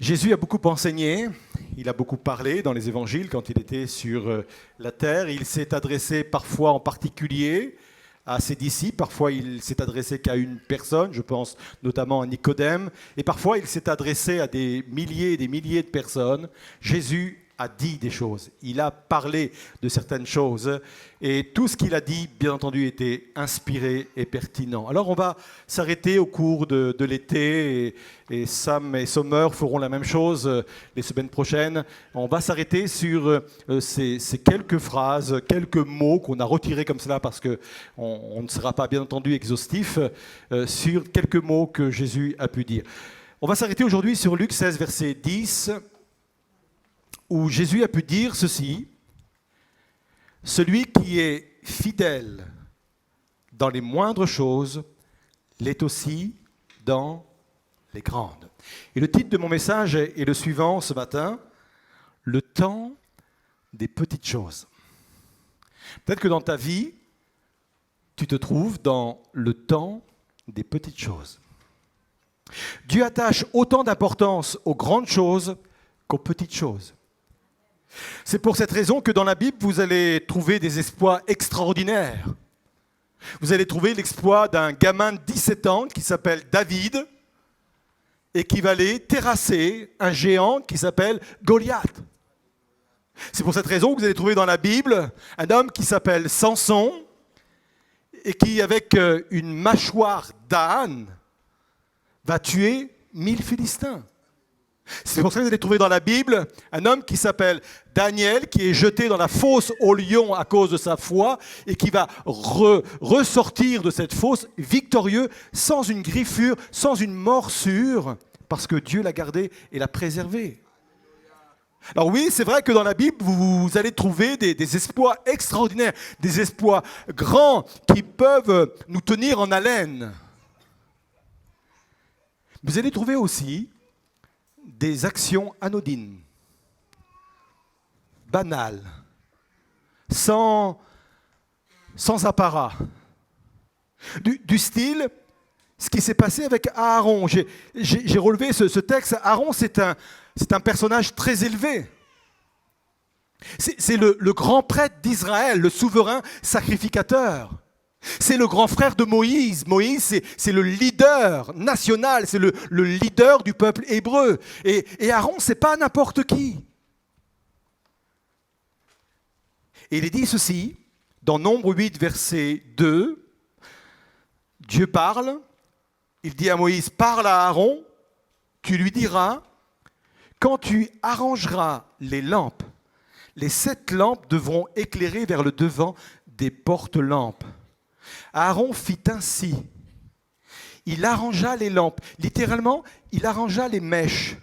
Jésus a beaucoup enseigné, il a beaucoup parlé dans les évangiles quand il était sur la terre. Il s'est adressé parfois en particulier à ses disciples, parfois il s'est adressé qu'à une personne, je pense notamment à Nicodème, et parfois il s'est adressé à des milliers et des milliers de personnes. Jésus a dit des choses, il a parlé de certaines choses, et tout ce qu'il a dit, bien entendu, était inspiré et pertinent. Alors on va s'arrêter au cours de l'été, et Sam et Sommer feront la même chose les semaines prochaines. On va s'arrêter sur ces quelques phrases, quelques mots qu'on a retirés comme cela, parce qu'on ne sera pas, bien entendu, exhaustif, sur quelques mots que Jésus a pu dire. On va s'arrêter aujourd'hui sur Luc 16, verset 10, où Jésus a pu dire ceci: « Celui qui est fidèle dans les moindres choses l'est aussi dans les grandes. » Et le titre de mon message est le suivant ce matin: « Le temps des petites choses ». Peut-être que dans ta vie, tu te trouves dans le temps des petites choses. Dieu attache autant d'importance aux grandes choses qu'aux petites choses. C'est pour cette raison que dans la Bible, vous allez trouver des exploits extraordinaires. Vous allez trouver l'exploit d'un gamin de 17 ans qui s'appelle David et qui va aller terrasser un géant qui s'appelle Goliath. C'est pour cette raison que vous allez trouver dans la Bible un homme qui s'appelle Samson et qui, avec une mâchoire d'âne, va tuer 1000 Philistins. C'est pour ça que vous allez trouver dans la Bible un homme qui s'appelle Daniel, qui est jeté dans la fosse au lion à cause de sa foi et qui va ressortir de cette fosse victorieux, sans une griffure, sans une morsure, parce que Dieu l'a gardé et l'a préservé. Alors oui, c'est vrai que dans la Bible, vous allez trouver des exploits extraordinaires, des exploits grands qui peuvent nous tenir en haleine. Vous allez trouver aussi des actions anodines, banales, sans apparat. Du style, ce qui s'est passé avec Aaron. J'ai relevé ce texte. Aaron, c'est un personnage très élevé. C'est le grand prêtre d'Israël, le souverain sacrificateur. C'est le grand frère de Moïse. Moïse, c'est le leader national, c'est le leader du peuple hébreu. Et Aaron, c'est pas n'importe qui. Et il est dit ceci, dans Nombre 8, verset 2, Dieu parle, il dit à Moïse: « Parle à Aaron, tu lui diras, quand tu arrangeras les lampes, les 7 lampes devront éclairer vers le devant des portes-lampes. » Aaron fit ainsi. Il arrangea les lampes. Littéralement, il arrangea les mèches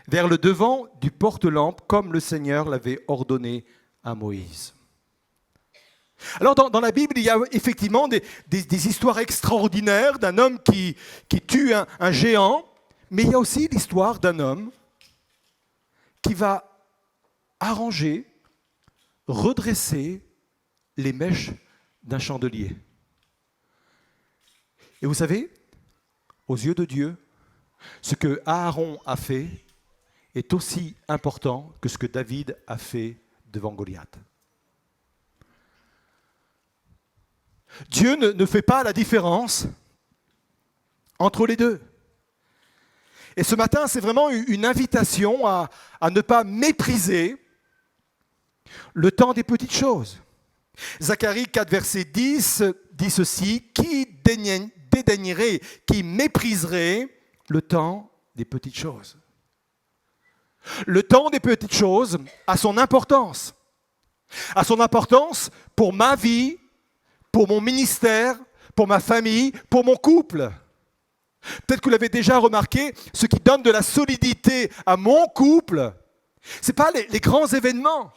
vers le devant du porte-lampe, comme le Seigneur l'avait ordonné à Moïse. Alors, dans la Bible, il y a effectivement des histoires extraordinaires d'un homme qui tue un géant, mais il y a aussi l'histoire d'un homme qui va arranger, redresser les mèches d'un chandelier. Et vous savez, aux yeux de Dieu, ce que Aaron a fait est aussi important que ce que David a fait devant Goliath. Dieu ne fait pas la différence entre les deux. Et ce matin, c'est vraiment une invitation à ne pas mépriser le temps des petites choses. Zacharie 4, verset 10 dit ceci: « Qui dédaignerait, qui mépriserait le temps des petites choses ?» Le temps des petites choses a son importance. A son importance pour ma vie, pour mon ministère, pour ma famille, pour mon couple. Peut-être que vous l'avez déjà remarqué, ce qui donne de la solidité à mon couple, ce n'est pas les grands événements.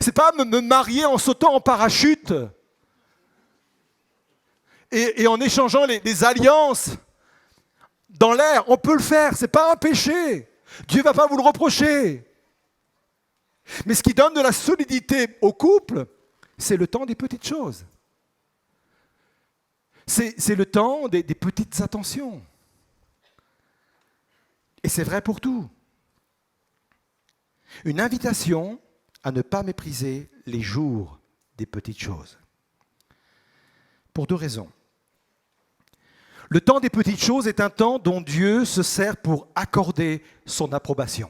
Ce n'est pas me marier en sautant en parachute et en échangeant les alliances dans l'air. On peut le faire, ce n'est pas un péché. Dieu ne va pas vous le reprocher. Mais ce qui donne de la solidité au couple, c'est le temps des petites choses. C'est le temps des petites attentions. Et c'est vrai pour tout. Une invitation à ne pas mépriser les jours des petites choses. Pour deux raisons. Le temps des petites choses est un temps dont Dieu se sert pour accorder son approbation.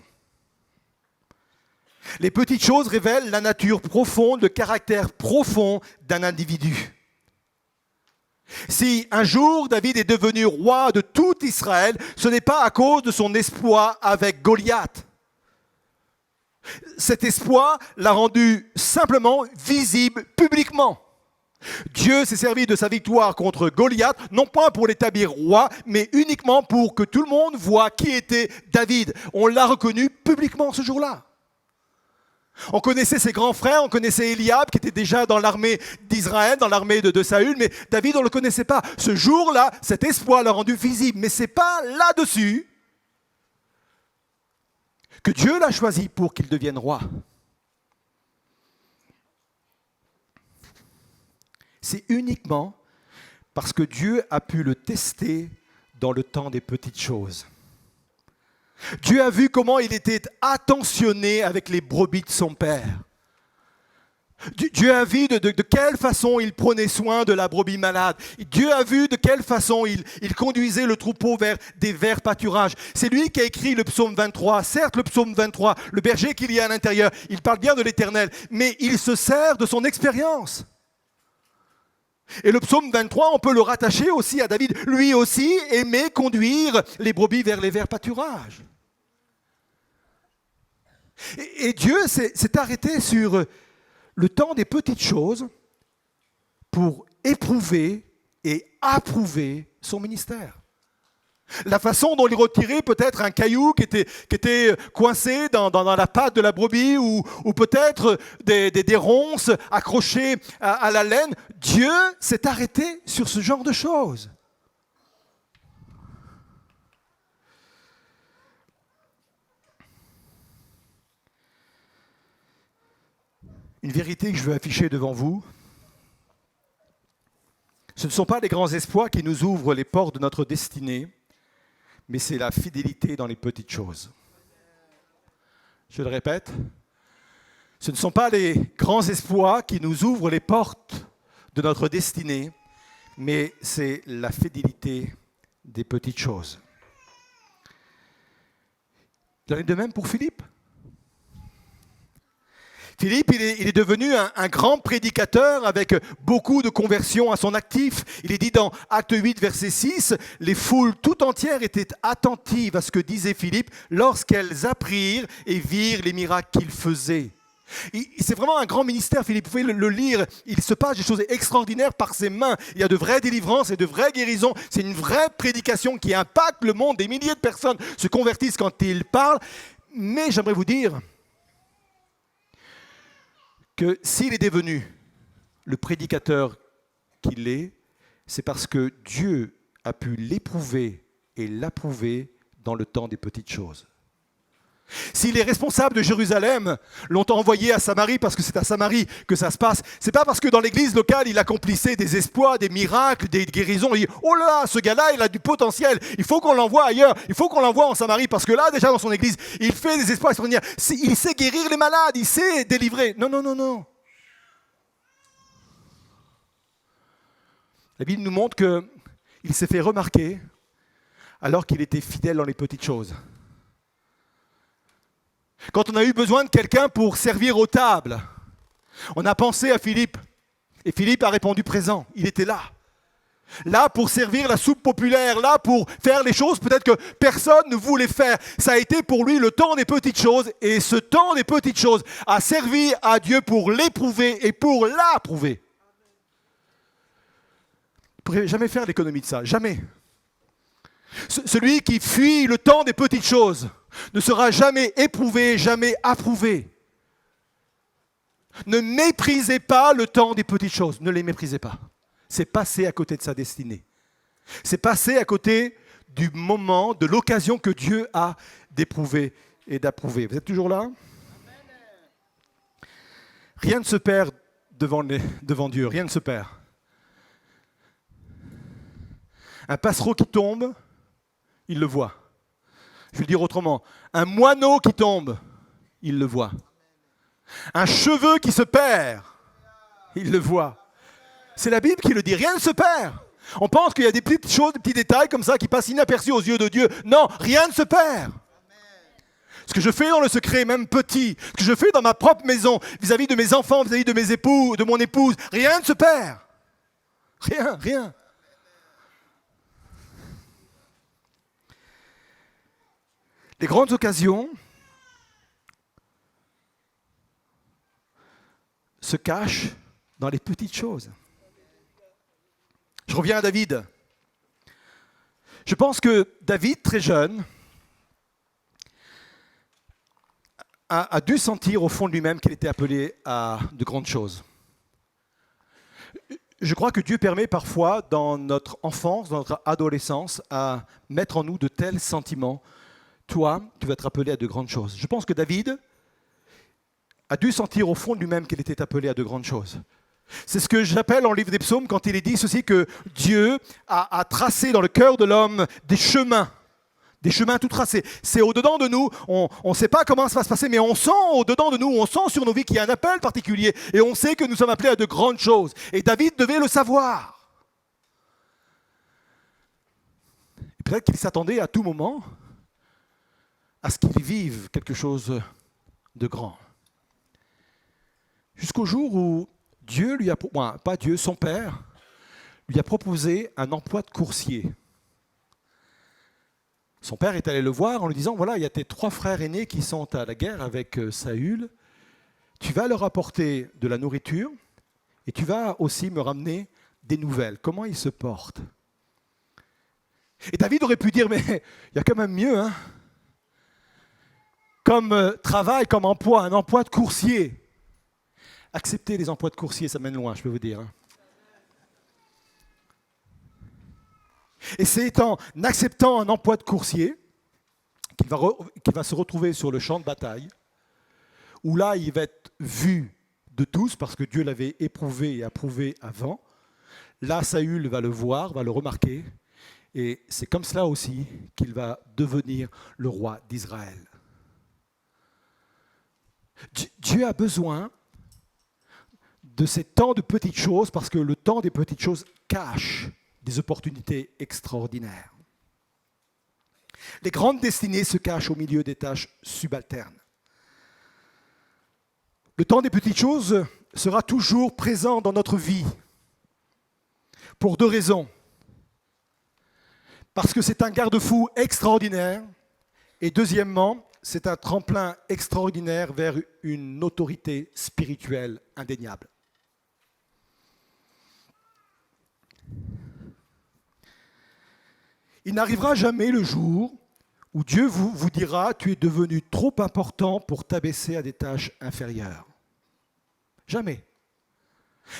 Les petites choses révèlent la nature profonde, le caractère profond d'un individu. Si un jour David est devenu roi de tout Israël, ce n'est pas à cause de son exploit avec Goliath. Cet exploit l'a rendu simplement visible publiquement. Dieu s'est servi de sa victoire contre Goliath, non pas pour l'établir roi, mais uniquement pour que tout le monde voie qui était David. On l'a reconnu publiquement ce jour-là. On connaissait ses grands frères, on connaissait Eliab qui était déjà dans l'armée d'Israël, dans l'armée de Saül, mais David on ne le connaissait pas. Ce jour-là, cet exploit l'a rendu visible, mais ce n'est pas là-dessus que Dieu l'a choisi pour qu'il devienne roi. C'est uniquement parce que Dieu a pu le tester dans le temps des petites choses. Dieu a vu comment il était attentionné avec les brebis de son père. Dieu a vu de quelle façon il prenait soin de la brebis malade. Dieu a vu de quelle façon il conduisait le troupeau vers des verts pâturages. C'est lui qui a écrit le psaume 23. Certes, le psaume 23, le berger qu'il y a à l'intérieur, il parle bien de l'Éternel, mais il se sert de son expérience. Et le psaume 23, on peut le rattacher aussi à David. Lui aussi aimait conduire les brebis vers les verts pâturages. Et Dieu s'est arrêté sur le temps des petites choses pour éprouver et approuver son ministère. La façon dont il retirait peut-être un caillou qui était coincé dans la patte de la brebis ou peut-être des ronces accrochées à la laine, Dieu s'est arrêté sur ce genre de choses. Une vérité que je veux afficher devant vous, ce ne sont pas les grands exploits qui nous ouvrent les portes de notre destinée, mais c'est la fidélité dans les petites choses. Je le répète, ce ne sont pas les grands exploits qui nous ouvrent les portes de notre destinée, mais c'est la fidélité des petites choses. Il en est de même pour Philippe. Philippe, il est devenu un grand prédicateur avec beaucoup de conversions à son actif. Il est dit dans Acte 8, verset 6, « Les foules tout entières étaient attentives à ce que disait Philippe lorsqu'elles apprirent et virent les miracles qu'il faisait. » C'est vraiment un grand ministère, Philippe. Vous pouvez le lire. Il se passe des choses extraordinaires par ses mains. Il y a de vraies délivrances et de vraies guérisons. C'est une vraie prédication qui impacte le monde. Des milliers de personnes se convertissent quand il parle. Mais j'aimerais vous dire que s'il est devenu le prédicateur qu'il est, c'est parce que Dieu a pu l'éprouver et l'approuver dans le temps des petites choses. Si les responsables de Jérusalem l'ont envoyé à Samarie parce que c'est à Samarie que ça se passe, c'est pas parce que dans l'église locale il accomplissait des exploits, des miracles, des guérisons. Il dit « Oh là, ce gars-là, il a du potentiel, il faut qu'on l'envoie ailleurs, il faut qu'on l'envoie en Samarie parce que là, déjà dans son église, il fait des exploits extraordinaires. Il sait guérir les malades, il sait délivrer. » Non, non, non, non. La Bible nous montre qu'il s'est fait remarquer alors qu'il était fidèle dans les petites choses. Quand on a eu besoin de quelqu'un pour servir aux tables, on a pensé à Philippe. Et Philippe a répondu présent. Il était là. Là pour servir la soupe populaire, là pour faire les choses peut-être que personne ne voulait faire. Ça a été pour lui le temps des petites choses. Et ce temps des petites choses a servi à Dieu pour l'éprouver et pour l'approuver. Vous ne pourrez jamais faire l'économie de ça. Jamais. Celui qui fuit le temps des petites choses ne sera jamais éprouvé, jamais approuvé. Ne méprisez pas le temps des petites choses. Ne les méprisez pas. C'est passer à côté de sa destinée. C'est passer à côté du moment, de l'occasion que Dieu a d'éprouver et d'approuver. Vous êtes toujours là? Rien ne se perd devant Dieu. Rien ne se perd. Un passereau qui tombe, il le voit. Je vais le dire autrement. Un moineau qui tombe, il le voit. Un cheveu qui se perd, il le voit. C'est la Bible qui le dit, rien ne se perd. On pense qu'il y a des petites choses, des petits détails comme ça qui passent inaperçus aux yeux de Dieu. Non, rien ne se perd. Ce que je fais dans le secret, même petit, ce que je fais dans ma propre maison, vis-à-vis de mes enfants, vis-à-vis de mes époux, de mon épouse, rien ne se perd. Rien. Les grandes occasions se cachent dans les petites choses. Je reviens à David. Je pense que David, très jeune, a dû sentir au fond de lui-même qu'il était appelé à de grandes choses. Je crois que Dieu permet parfois, dans notre enfance, dans notre adolescence, à mettre en nous de tels sentiments. Toi, tu vas être appelé à de grandes choses. Je pense que David a dû sentir au fond de lui-même qu'il était appelé à de grandes choses. C'est ce que j'appelle en livre des psaumes quand il est dit ceci, que Dieu a tracé dans le cœur de l'homme des chemins tout tracés. C'est au-dedans de nous, on ne sait pas comment ça va se passer, mais on sent au-dedans de nous, on sent sur nos vies qu'il y a un appel particulier, et on sait que nous sommes appelés à de grandes choses. Et David devait le savoir. Et peut-être qu'il s'attendait à tout moment à ce qu'il vive quelque chose de grand. Jusqu'au jour où Dieu lui a, pas Dieu, son père, lui a proposé un emploi de coursier. Son père est allé le voir en lui disant, voilà, il y a tes 3 frères aînés qui sont à la guerre avec Saül. Tu vas leur apporter de la nourriture et tu vas aussi me ramener des nouvelles. Comment ils se portent? Et David aurait pu dire, mais il y a quand même mieux, hein? Comme travail, comme emploi, un emploi de coursier. Accepter les emplois de coursier, ça mène loin, je peux vous dire. Et c'est en acceptant un emploi de coursier qu'il va se retrouver sur le champ de bataille, où là, il va être vu de tous, parce que Dieu l'avait éprouvé et approuvé avant. Là, Saül va le voir, va le remarquer, et c'est comme cela aussi qu'il va devenir le roi d'Israël. Dieu a besoin de ces temps de petites choses, parce que le temps des petites choses cache des opportunités extraordinaires. Les grandes destinées se cachent au milieu des tâches subalternes. Le temps des petites choses sera toujours présent dans notre vie, pour 2 raisons. Parce que c'est un garde-fou extraordinaire, et deuxièmement, c'est un tremplin extraordinaire vers une autorité spirituelle indéniable. Il n'arrivera jamais le jour où Dieu vous dira « Tu es devenu trop important pour t'abaisser à des tâches inférieures ». Jamais.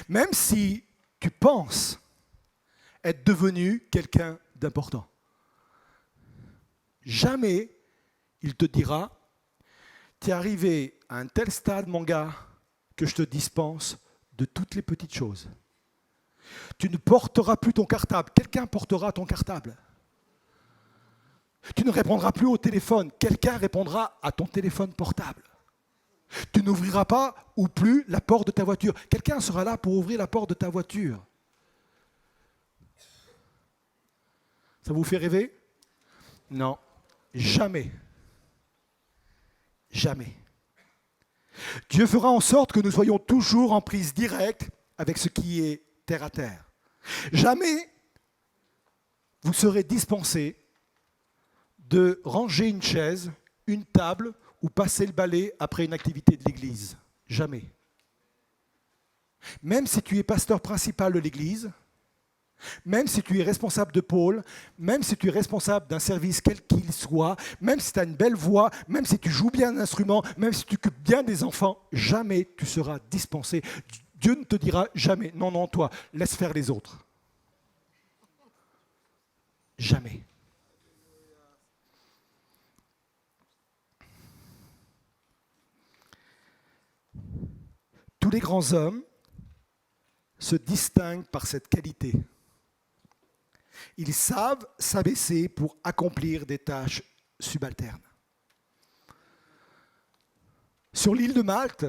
Même si tu penses être devenu quelqu'un d'important. Jamais il te dira « Tu es arrivé à un tel stade, mon gars, que je te dispense de toutes les petites choses. Tu ne porteras plus ton cartable, quelqu'un portera ton cartable. Tu ne répondras plus au téléphone, quelqu'un répondra à ton téléphone portable. Tu n'ouvriras pas ou plus la porte de ta voiture, quelqu'un sera là pour ouvrir la porte de ta voiture. Ça vous fait rêver? Non, jamais. Jamais. Dieu fera en sorte que nous soyons toujours en prise directe avec ce qui est terre à terre. Jamais vous serez dispensé de ranger une chaise, une table ou passer le balai après une activité de l'église. Jamais. Même si tu es pasteur principal de l'église, même si tu es responsable de pôle, même si tu es responsable d'un service quel qu'il soit, même si tu as une belle voix, même si tu joues bien un instrument, même si tu occupes bien des enfants, jamais tu seras dispensé. Dieu ne te dira jamais, non, non, toi, laisse faire les autres. Jamais. Tous les grands hommes se distinguent par cette qualité. Ils savent s'abaisser pour accomplir des tâches subalterne. Sur l'île de Malte,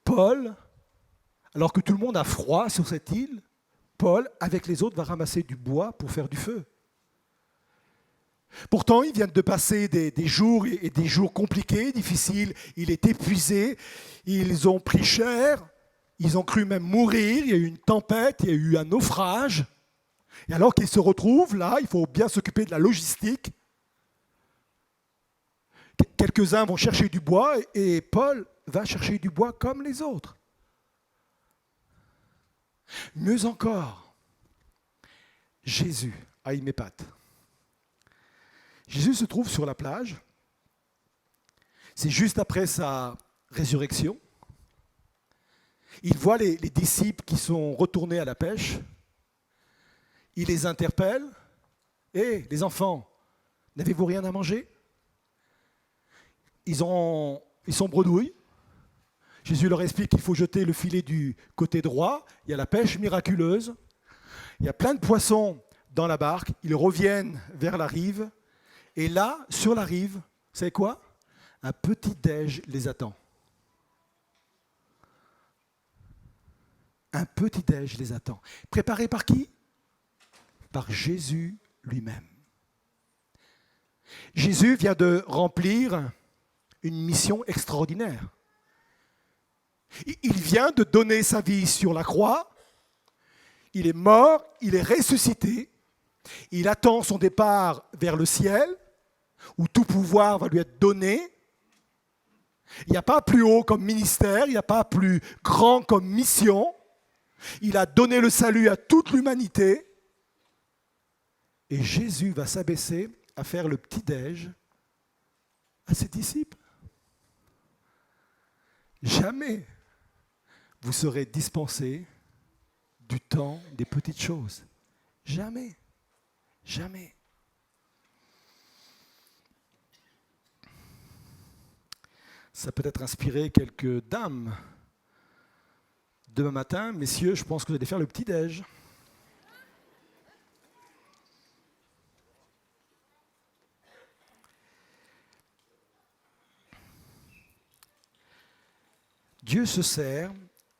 Paul, alors que tout le monde a froid sur cette île, Paul, avec les autres, va ramasser du bois pour faire du feu. Pourtant, ils viennent de passer des jours et des jours compliqués, difficiles. Il est épuisé, ils ont pris cher, ils ont cru même mourir, il y a eu une tempête, il y a eu un naufrage. Et alors qu'ils se retrouvent là, il faut bien s'occuper de la logistique. Quelques-uns vont chercher du bois et Paul va chercher du bois comme les autres. Mieux encore, Jésus a il m'épate. Jésus se trouve sur la plage. C'est juste après sa résurrection. Il voit les disciples qui sont retournés à la pêche. Il les interpelle. « Hé, les enfants, n'avez-vous rien à manger ?» Ils sont bredouilles. Jésus leur explique qu'il faut jeter le filet du côté droit. Il y a la pêche miraculeuse. Il y a plein de poissons dans la barque. Ils reviennent vers la rive. Et là, sur la rive, vous savez quoi ? Un petit déj les attend. Un petit déj les attend. Préparé par qui ? Par Jésus lui-même. Jésus vient de remplir une mission extraordinaire. Il vient de donner sa vie sur la croix. Il est mort, il est ressuscité. Il attend son départ vers le ciel, où tout pouvoir va lui être donné. Il n'y a pas plus haut comme ministère, il n'y a pas plus grand comme mission. Il a donné le salut à toute l'humanité. Et Jésus va s'abaisser à faire le petit-déj à ses disciples. Jamais vous serez dispensés du temps des petites choses. Jamais. Jamais. Ça peut être inspiré quelques dames. Demain matin, messieurs, je pense que vous allez faire le petit-déj. Dieu se sert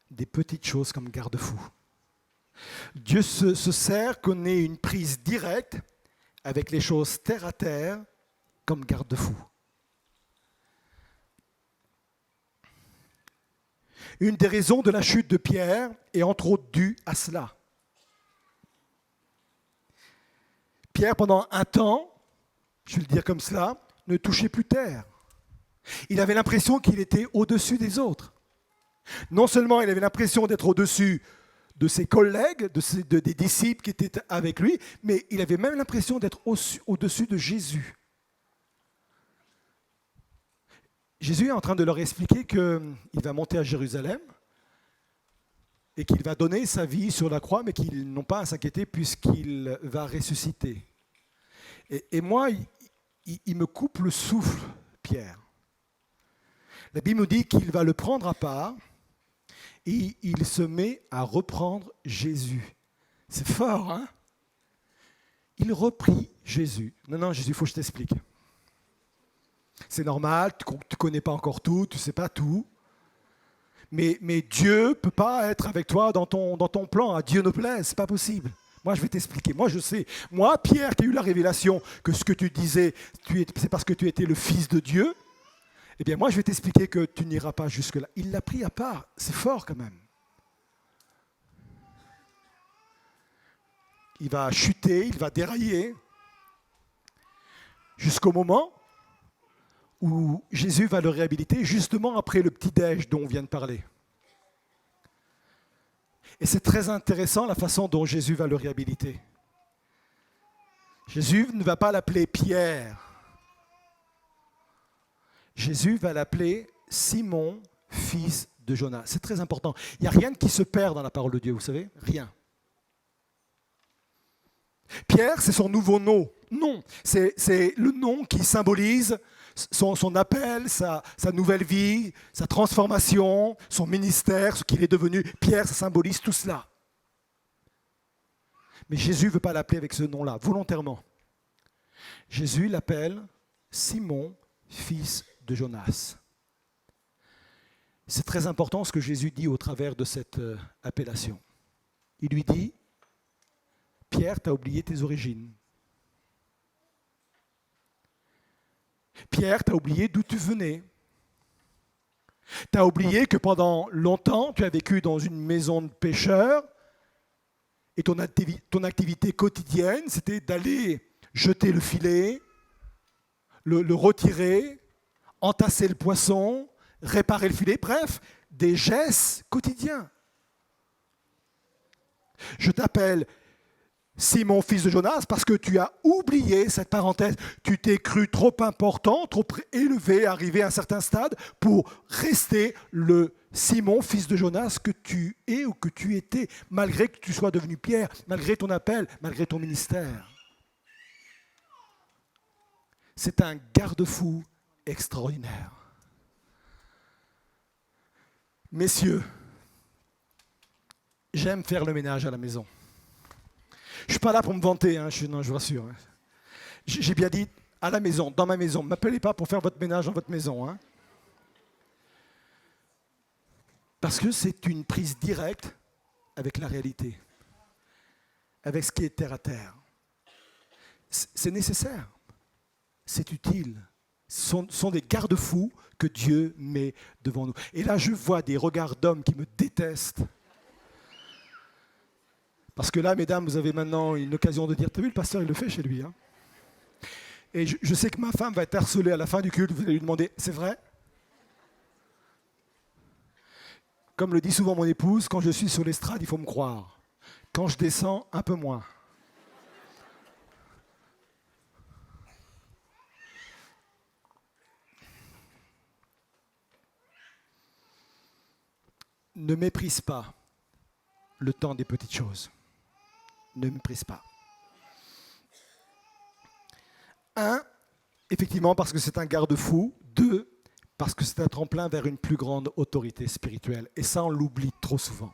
des petites choses comme garde-fou. Dieu se sert qu'on ait une prise directe avec les choses terre à terre comme garde-fou. Une des raisons de la chute de Pierre est entre autres due à cela. Pierre, pendant un temps, je vais le dire comme cela, ne touchait plus terre. Il avait l'impression qu'il était au-dessus des autres. Non seulement il avait l'impression d'être au-dessus de ses collègues, des disciples qui étaient avec lui, mais il avait même l'impression d'être au-dessus de Jésus. Jésus est en train de leur expliquer qu'il va monter à Jérusalem et qu'il va donner sa vie sur la croix, mais qu'ils n'ont pas à s'inquiéter puisqu'il va ressusciter. Et moi, il me coupe le souffle, Pierre. La Bible nous dit qu'il va le prendre à part et il se met à reprendre Jésus. C'est fort, hein ? Il reprit Jésus. Non, Jésus, il faut que je t'explique. C'est normal, tu ne connais pas encore tout, tu ne sais pas tout. Mais Dieu ne peut pas être avec toi dans ton plan. À Dieu ne plaise, ce n'est pas possible. Moi, je vais t'expliquer. Moi, je sais. Moi, Pierre, qui a eu la révélation que ce que tu disais, c'est parce que tu étais le Fils de Dieu. Eh bien, moi, je vais t'expliquer que tu n'iras pas jusque-là. Il l'a pris à part. C'est fort quand même. Il va chuter, il va dérailler, jusqu'au moment où Jésus va le réhabiliter, justement après le petit-déj dont on vient de parler. Et c'est très intéressant la façon dont Jésus va le réhabiliter. Jésus ne va pas l'appeler Pierre. Jésus va l'appeler Simon, fils de Jonas. C'est très important. Il n'y a rien qui se perd dans la parole de Dieu, vous savez ? Rien. Pierre, c'est son nouveau nom. Non, c'est le nom qui symbolise son appel, sa nouvelle vie, sa transformation, son ministère, ce qu'il est devenu. Pierre, ça symbolise tout cela. Mais Jésus ne veut pas l'appeler avec ce nom-là, volontairement. Jésus l'appelle Simon, fils de Jonas. C'est très important ce que Jésus dit au travers de cette appellation. Il lui dit, Pierre, tu as oublié tes origines. Pierre, tu as oublié d'où tu venais. Tu as oublié que pendant longtemps, tu as vécu dans une maison de pêcheurs et ton activité quotidienne, c'était d'aller jeter le filet, le retirer, entasser le poisson, réparer le filet, bref, des gestes quotidiens. Je t'appelle Simon, fils de Jonas, parce que tu as oublié cette parenthèse. Tu t'es cru trop important, trop élevé, arrivé à un certain stade pour rester le Simon, fils de Jonas, que tu es ou que tu étais, malgré que tu sois devenu Pierre, malgré ton appel, malgré ton ministère. C'est un garde-fou extraordinaire. Messieurs, j'aime faire le ménage à la maison. Je ne suis pas là pour me vanter, hein, non, je vous rassure. J'ai bien dit à la maison, dans ma maison. Ne m'appelez pas pour faire votre ménage dans votre maison. Hein. Parce que c'est une prise directe avec la réalité, avec ce qui est terre à terre. C'est nécessaire, c'est utile. Ce sont des garde-fous que Dieu met devant nous. Et là, je vois des regards d'hommes qui me détestent. Parce que là, mesdames, vous avez maintenant une occasion de dire, t'as vu, le pasteur, il le fait chez lui. Hein. Et je sais que ma femme va être harcelée à la fin du culte, vous allez lui demander, c'est vrai? Comme le dit souvent mon épouse, quand je suis sur l'estrade, il faut me croire. Quand je descends, un peu moins. Ne méprise pas le temps des petites choses. Ne méprise pas. 1, effectivement, parce que c'est un garde-fou. 2, parce que c'est un tremplin vers une plus grande autorité spirituelle. Et ça, on l'oublie trop souvent.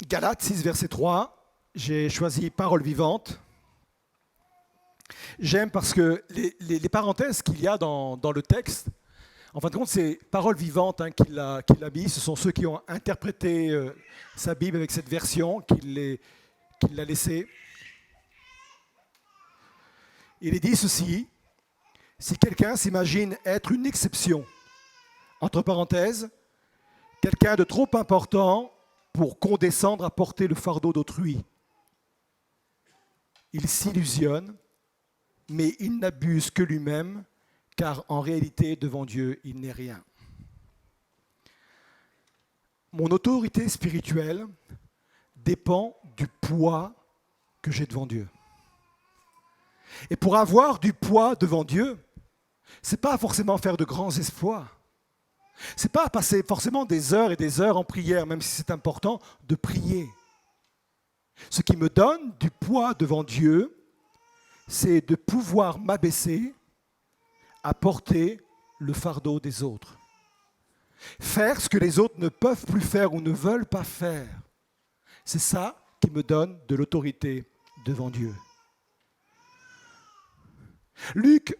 Galates 6, verset 3, j'ai choisi Parole vivante. J'aime parce que les parenthèses qu'il y a dans le texte, en fin de compte, c'est Parole vivante hein, qu'il a mis. Ce sont ceux qui ont interprété sa Bible avec cette version qu'il l'a laissée. Il est dit ceci, si quelqu'un s'imagine être une exception, entre parenthèses, quelqu'un de trop important pour condescendre à porter le fardeau d'autrui, il s'illusionne, mais il n'abuse que lui-même, car en réalité, devant Dieu, il n'est rien. Mon autorité spirituelle dépend du poids que j'ai devant Dieu. Et pour avoir du poids devant Dieu, ce n'est pas forcément faire de grands exploits. Ce n'est pas passer forcément des heures et des heures en prière, même si c'est important de prier. Ce qui me donne du poids devant Dieu, c'est de pouvoir m'abaisser à porter le fardeau des autres. Faire ce que les autres ne peuvent plus faire ou ne veulent pas faire. C'est ça qui me donne de l'autorité devant Dieu. Luc,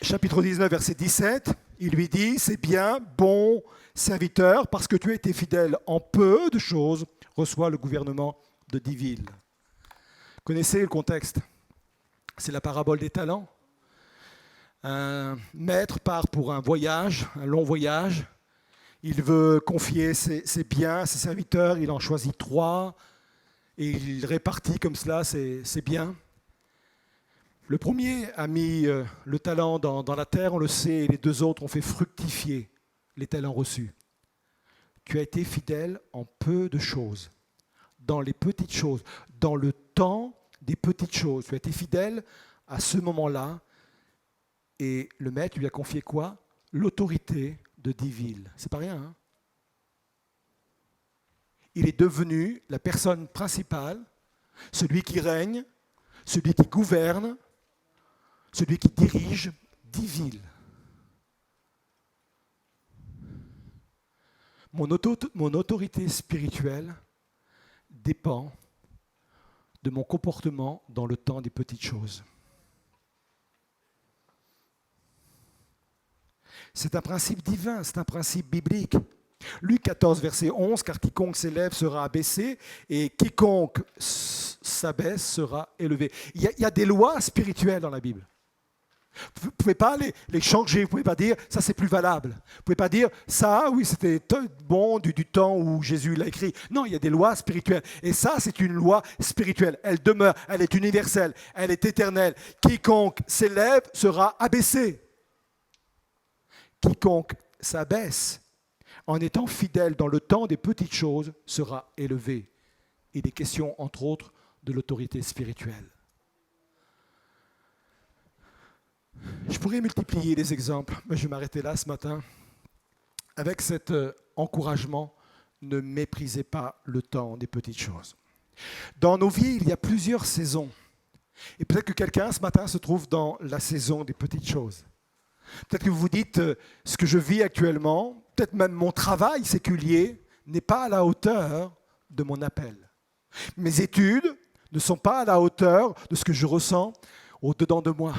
chapitre 19, verset 17, il lui dit, c'est bien, bon serviteur, parce que tu as été fidèle en peu de choses, reçois le gouvernement de 10 villes. Connaissez le contexte? C'est la parabole des talents. Un maître part pour un voyage, un long voyage. Il veut confier ses biens à ses serviteurs, il en choisit 3 et il répartit comme cela ses biens. Le premier a mis le talent dans la terre, on le sait, et les 2 autres ont fait fructifier les talents reçus. Tu as été fidèle en peu de choses, dans les petites choses, dans le temps des petites choses. Tu as été fidèle à ce moment-là, et le maître lui a confié quoi? L'autorité de 10 villes. C'est pas rien, hein? Il est devenu la personne principale, celui qui règne, celui qui gouverne, celui qui dirige 10 villes. Mon autorité spirituelle dépend de mon comportement dans le temps des petites choses. C'est un principe divin, c'est un principe biblique. Luc 14, verset 11, car quiconque s'élève sera abaissé et quiconque s'abaisse sera élevé. Il y a des lois spirituelles dans la Bible. Vous ne pouvez pas les changer, vous ne pouvez pas dire ça c'est plus valable. Vous ne pouvez pas dire ça, oui, c'était bon du temps où Jésus l'a écrit. Non, il y a des lois spirituelles. Et ça, c'est une loi spirituelle. Elle demeure, elle est universelle, elle est éternelle. Quiconque s'élève sera abaissé. Quiconque s'abaisse en étant fidèle dans le temps des petites choses sera élevé. Il est question, entre autres, de l'autorité spirituelle. Je pourrais multiplier les exemples, mais je vais m'arrêter là ce matin. Avec cet encouragement, ne méprisez pas le temps des petites choses. Dans nos vies, il y a plusieurs saisons. Et peut-être que quelqu'un ce matin se trouve dans la saison des petites choses. Peut-être que vous vous dites, ce que je vis actuellement, peut-être même mon travail séculier, n'est pas à la hauteur de mon appel. Mes études ne sont pas à la hauteur de ce que je ressens au-dedans de moi.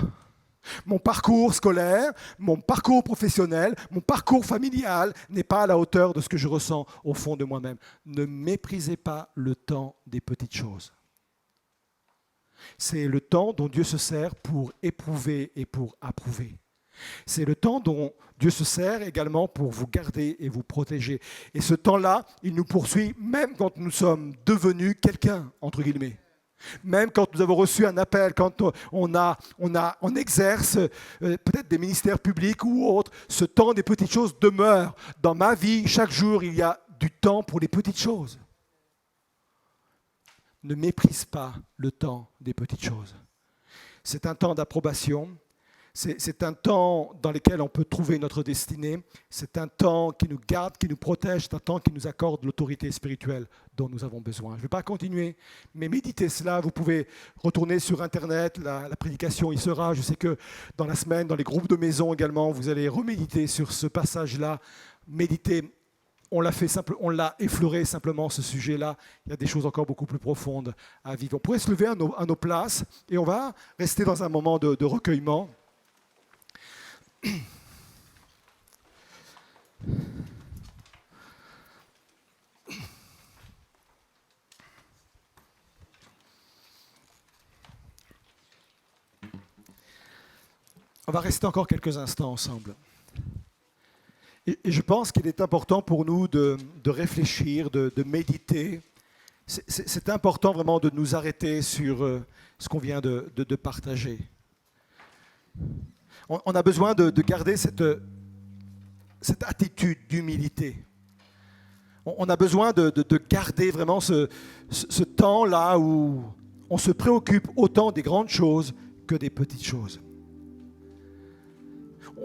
Mon parcours scolaire, mon parcours professionnel, mon parcours familial n'est pas à la hauteur de ce que je ressens au fond de moi-même. Ne méprisez pas le temps des petites choses. C'est le temps dont Dieu se sert pour éprouver et pour approuver. C'est le temps dont Dieu se sert également pour vous garder et vous protéger. Et ce temps-là, il nous poursuit même quand nous sommes devenus quelqu'un, entre guillemets. Même quand nous avons reçu un appel, quand on exerce peut-être des ministères publics ou autres, ce temps des petites choses demeure. Dans ma vie, chaque jour, il y a du temps pour les petites choses. Ne méprise pas le temps des petites choses. C'est un temps d'approbation. C'est un temps dans lequel on peut trouver notre destinée. C'est un temps qui nous garde, qui nous protège. C'est un temps qui nous accorde l'autorité spirituelle dont nous avons besoin. Je ne vais pas continuer, mais méditez cela. Vous pouvez retourner sur Internet. La prédication y sera. Je sais que dans la semaine, dans les groupes de maison également, vous allez reméditer sur ce passage-là. Méditez. On l'a effleuré simplement, ce sujet-là. Il y a des choses encore beaucoup plus profondes à vivre. On pourrait se lever à nos places et on va rester dans un moment de recueillement. On va rester encore quelques instants ensemble. Et je pense qu'il est important pour nous de réfléchir, de méditer. C'est important vraiment de nous arrêter sur ce qu'on vient de partager. On a besoin de garder cette attitude d'humilité. On a besoin de garder vraiment ce temps-là où on se préoccupe autant des grandes choses que des petites choses.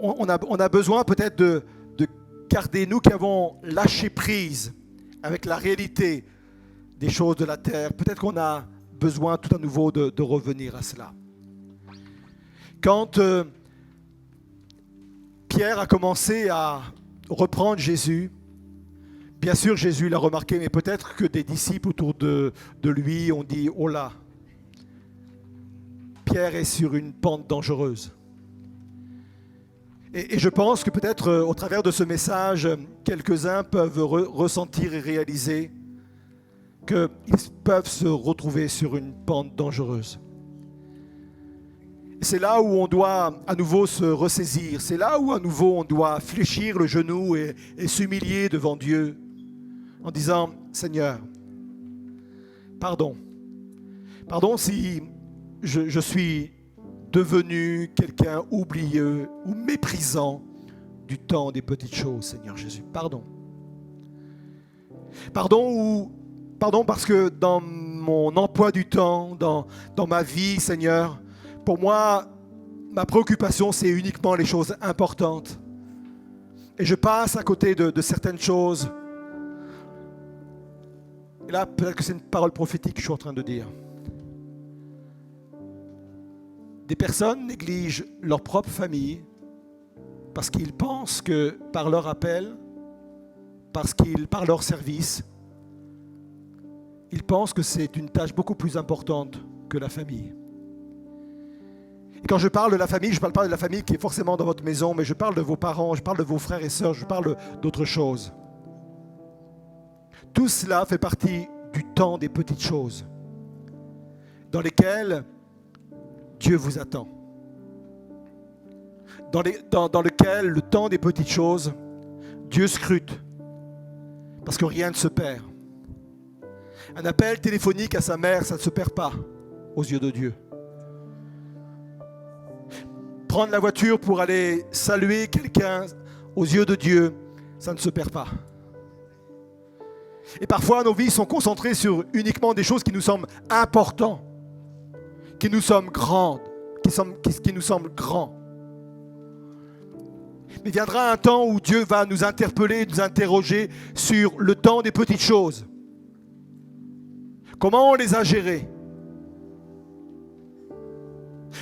On a besoin peut-être de garder, nous qui avons lâché prise avec la réalité des choses de la terre, peut-être qu'on a besoin tout à nouveau de revenir à cela. Quand Pierre a commencé à reprendre Jésus, bien sûr Jésus l'a remarqué, mais peut-être que des disciples autour de lui ont dit « Oh là, Pierre est sur une pente dangereuse ». Et je pense que peut-être au travers de ce message, quelques-uns peuvent ressentir et réaliser qu'ils peuvent se retrouver sur une pente dangereuse. C'est là où on doit à nouveau se ressaisir, c'est là où à nouveau on doit fléchir le genou et s'humilier devant Dieu en disant « Seigneur, pardon. Pardon si je suis devenu quelqu'un oublieux ou méprisant du temps des petites choses, Seigneur Jésus. Pardon. Pardon parce que dans mon emploi du temps, dans ma vie, Seigneur, pour moi, ma préoccupation, c'est uniquement les choses importantes. Et je passe à côté de certaines choses. Et là, peut-être que c'est une parole prophétique que je suis en train de dire. Des personnes négligent leur propre famille parce qu'ils pensent que par leur appel, parce qu'ils, par leur service, ils pensent que c'est une tâche beaucoup plus importante que la famille. Et quand je parle de la famille, je ne parle pas de la famille qui est forcément dans votre maison, mais je parle de vos parents, je parle de vos frères et sœurs, je parle d'autres choses. Tout cela fait partie du temps des petites choses, dans lesquelles Dieu vous attend. Dans lequel le temps des petites choses, Dieu scrute, parce que rien ne se perd. Un appel téléphonique à sa mère, ça ne se perd pas aux yeux de Dieu. Prendre la voiture pour aller saluer quelqu'un aux yeux de Dieu, ça ne se perd pas. Et parfois, nos vies sont concentrées sur uniquement des choses qui nous semblent importantes, qui nous semblent grandes, qui nous semblent grands. Mais viendra un temps où Dieu va nous interpeller, nous interroger sur le temps des petites choses. Comment on les a gérées?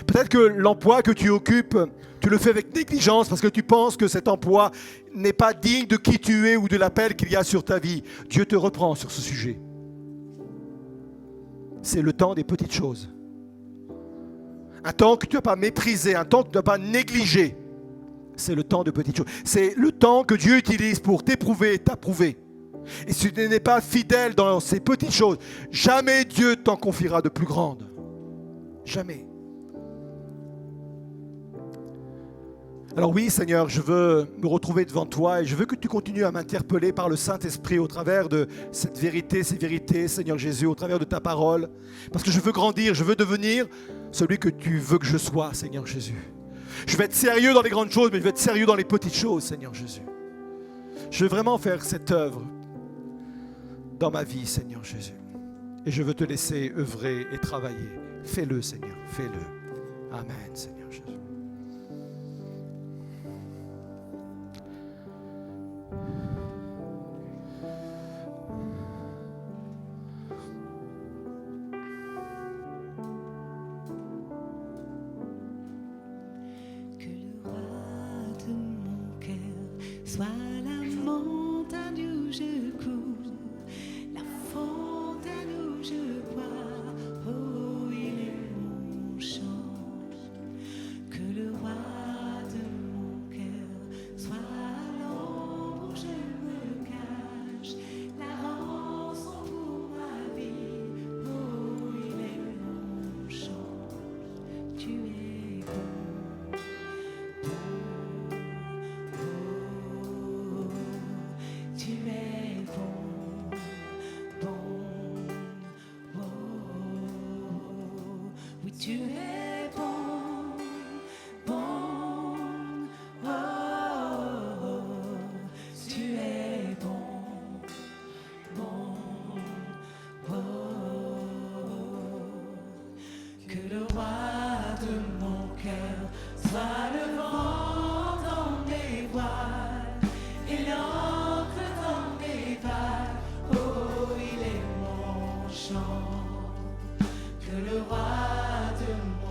Peut-être que l'emploi que tu occupes, tu le fais avec négligence parce que tu penses que cet emploi n'est pas digne de qui tu es ou de l'appel qu'il y a sur ta vie. Dieu te reprend sur ce sujet. C'est le temps des petites choses. Un temps que tu n'as pas méprisé, un temps que tu n'as pas négligé. C'est le temps de petites choses. C'est le temps que Dieu utilise pour t'éprouver et t'approuver. Et si tu n'es pas fidèle dans ces petites choses, jamais Dieu t'en confiera de plus grandes. Jamais. Alors oui, Seigneur, je veux me retrouver devant toi et je veux que tu continues à m'interpeller par le Saint-Esprit au travers de cette vérité, ces vérités, Seigneur Jésus, au travers de ta parole. Parce que je veux grandir, je veux devenir celui que tu veux que je sois, Seigneur Jésus. Je vais être sérieux dans les grandes choses, mais je vais être sérieux dans les petites choses, Seigneur Jésus. Je veux vraiment faire cette œuvre dans ma vie, Seigneur Jésus. Et je veux te laisser œuvrer et travailler. Fais-le, Seigneur, fais-le. Amen, Seigneur Jésus. Sois la montagne où je cours, la fontaine où je bois, oh il est mon chant. Que le roi de mon cœur soit l'ombre où je me cache, la rançon pour ma vie, oh il est mon chant. Tu es bon, bon. Tu es bon, bon, oh. Oui, tu es bon, bon, oh. Tu es bon, bon, oh. Que le roi de mon cœur soit le vent dans mes voiles et l'encre dans mes vagues, oh il est mon chant. Que le roi de mon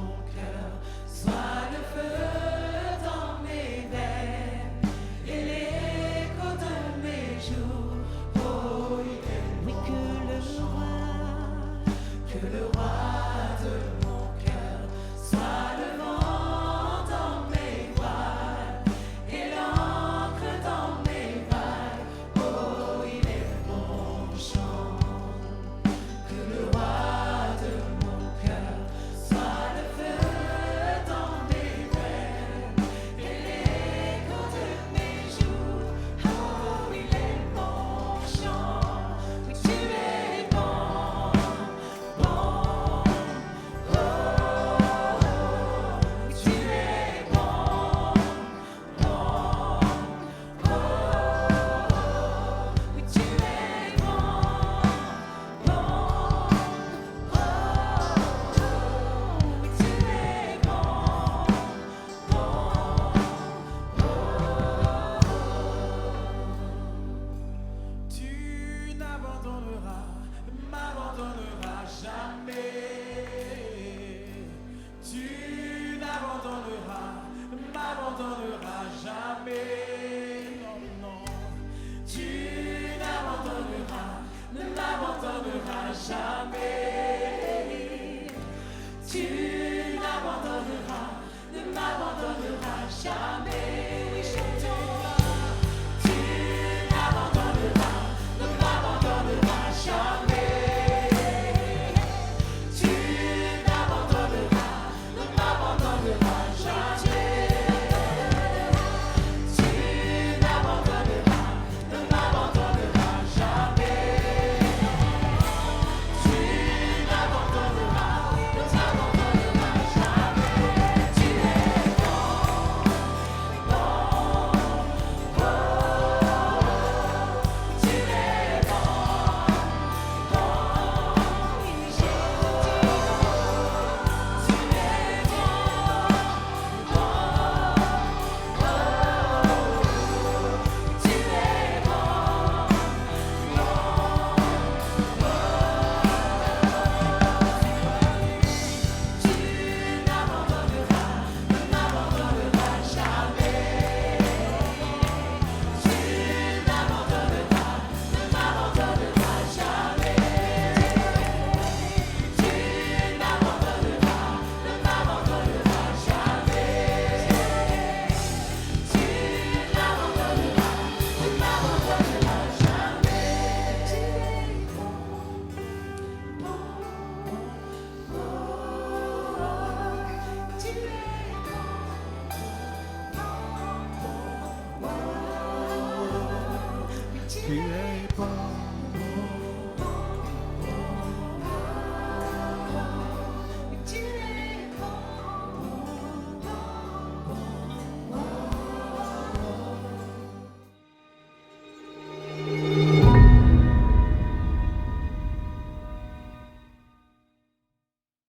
Tu es bon.